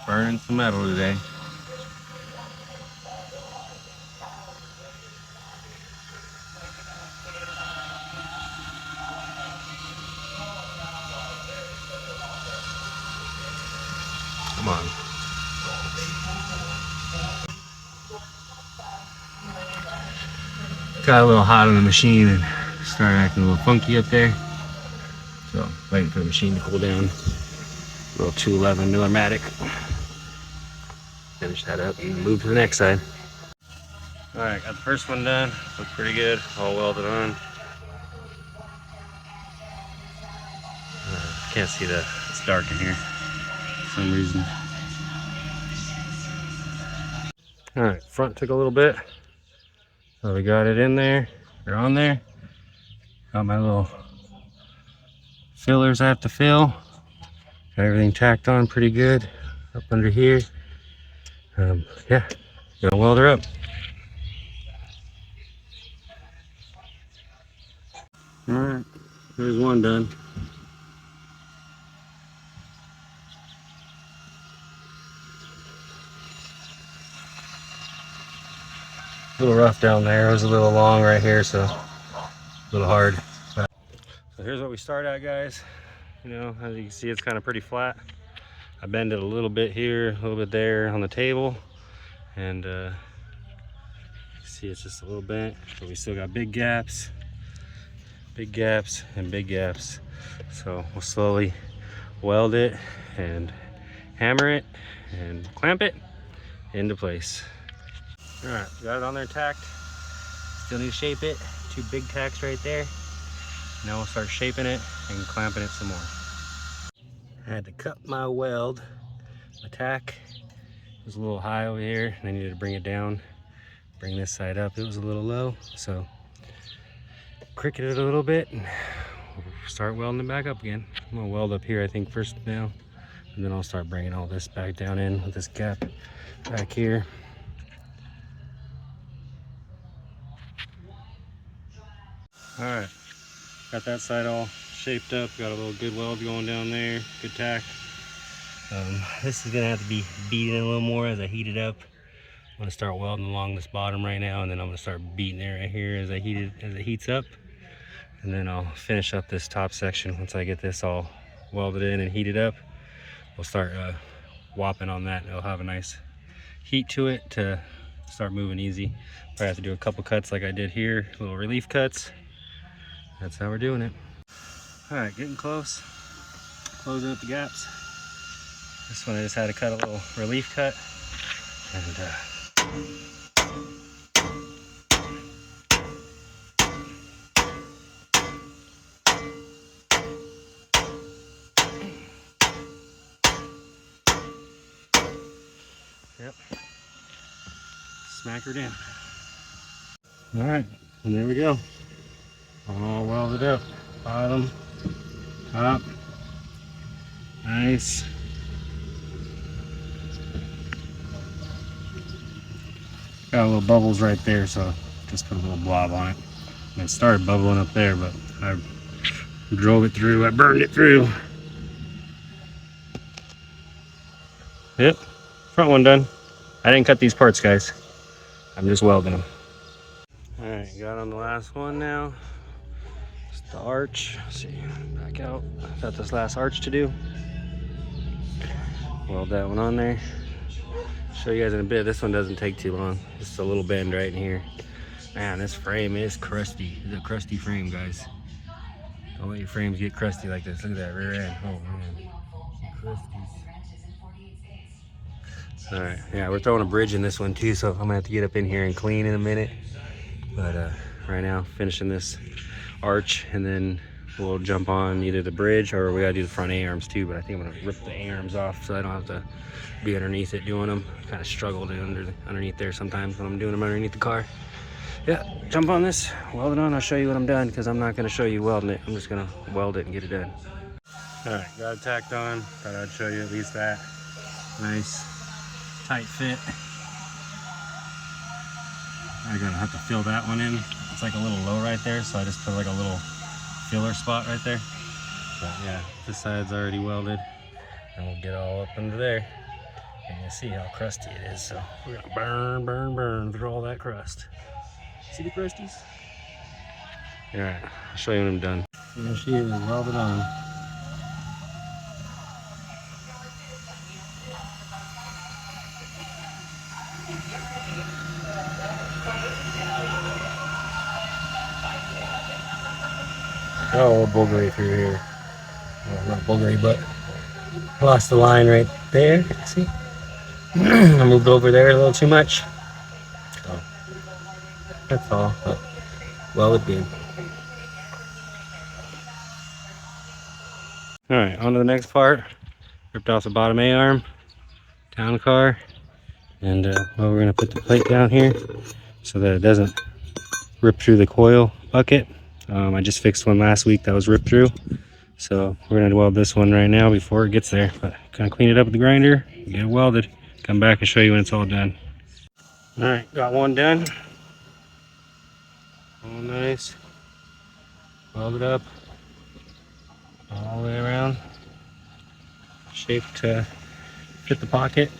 Burning some metal today. Come on. Got a little hot on the machine and started acting a little funky up there. So waiting for the machine to cool down. Little 211 Miller-Matic. Finish that up and move to the next side. All right, got the first one done. Looked pretty good, all welded on. Can't see it's dark in here for some reason. All right, front took a little bit. So we got it in there, or on there. Got my little fillers I have to fill. Got everything tacked on pretty good up under here. Yeah, gonna weld her up. All right, there's one done. A little rough down there. It was a little long right here, so a little hard. So here's what we start at, guys. You know, as you can see, it's kind of pretty flat. I bend it a little bit here, a little bit there on the table, and see it's just a little bent, but we still got big gaps, and big gaps. So we'll slowly weld it and hammer it and clamp it into place. All right, got it on there tacked. Still need to shape it. 2 big tacks right there. Now we'll start shaping it and clamping it some more. I had to cut my weld. My tack was a little high over here, and I needed to bring it down. Bring this side up. It was a little low, so cricket it a little bit and start welding it back up again. I'm gonna weld up here, I think, first now, and then I'll start bringing all this back down in with this gap back here. All right, got that side all shaped up. Got a little good weld going down there. Good tack. This is gonna have to be beaten a little more as I heat it up. I'm gonna start welding along this bottom right now, and then I'm gonna start beating it right here as it heats up. And then I'll finish up this top section once I get this all welded in and heated up. We'll start whopping on that. It'll have a nice heat to it to start moving easy. Probably have to do a couple cuts like I did here, little relief cuts. That's how we're doing it. All right, getting close. Closing up the gaps. This one I just had to cut a little relief cut. And yep, smack her down. All right, and there we go. All welded up, bottom, top, nice. Got a little bubbles right there, so just put a little blob on it. And it started bubbling up there, but I drove it through, I burned it through. Yep, front one done. I didn't cut these parts, guys. I'm just welding them. All right, got on the last one now. It's the arch. Let's see, back out. Got this last arch to do. Weld that one on there. Show you guys in a bit. This one doesn't take too long. Just a little bend right in here. Man, this frame is crusty. It's a crusty frame, guys. Don't let your frames get crusty like this. Look at that rear end. Oh man, crusties. All right, yeah, we're throwing a bridge in this one too, so I'm gonna have to get up in here and clean in a minute. But right now, finishing this arch, and then we'll jump on either the bridge or we gotta do the front A-arms too. But I think I'm gonna rip the A-arms off so I don't have to be underneath it doing them. Kind of struggle underneath there sometimes when I'm doing them underneath the car. Yeah, jump on this, weld it on. I'll show you when I'm done, because I'm not gonna show you welding it. I'm just gonna weld it and get it done. All right, got it tacked on. Thought I'd show you at least that. Nice, tight fit. I'm gonna have to fill that one in. It's like a little low right there, so I just put like a little filler spot right there. But yeah, this side's already welded, and we'll get all up under there. You can see how crusty it is, so we're gonna burn through all that crust. See the crusties? Alright, I'll show you when I'm done. There she is, welded on. Oh, boogery through here. Well, not boogery, but lost the line right there. See? I moved over there a little too much. So, that's all. But well, it did. Alright, on to the next part. Ripped off the bottom A-arm, town car, and well, we're going to put the plate down here so that it doesn't rip through the coil bucket. I just fixed one last week that was ripped through, so we're going to weld this one right now before it gets there. But kind of clean it up with the grinder, get it welded, come back and show you when it's all done. Alright, got one done. All nice. Welded up all the way around. Shaped to fit the pocket.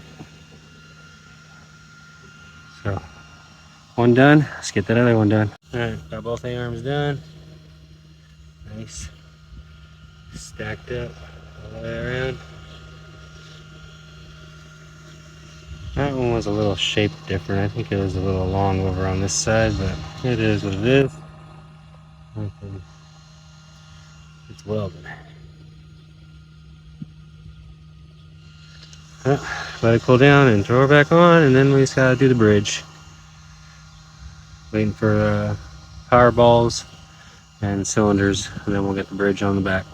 So, one done. Let's get that other one done. Alright, got both A-arms done. Nice. Stacked up all the way around. That one was a little shaped different. I think it was a little long over on this side, but it is what it is. It's welded. Let it cool down and throw her back on, and then we just gotta do the bridge. Waiting for power balls and cylinders, and then we'll get the bridge on the back.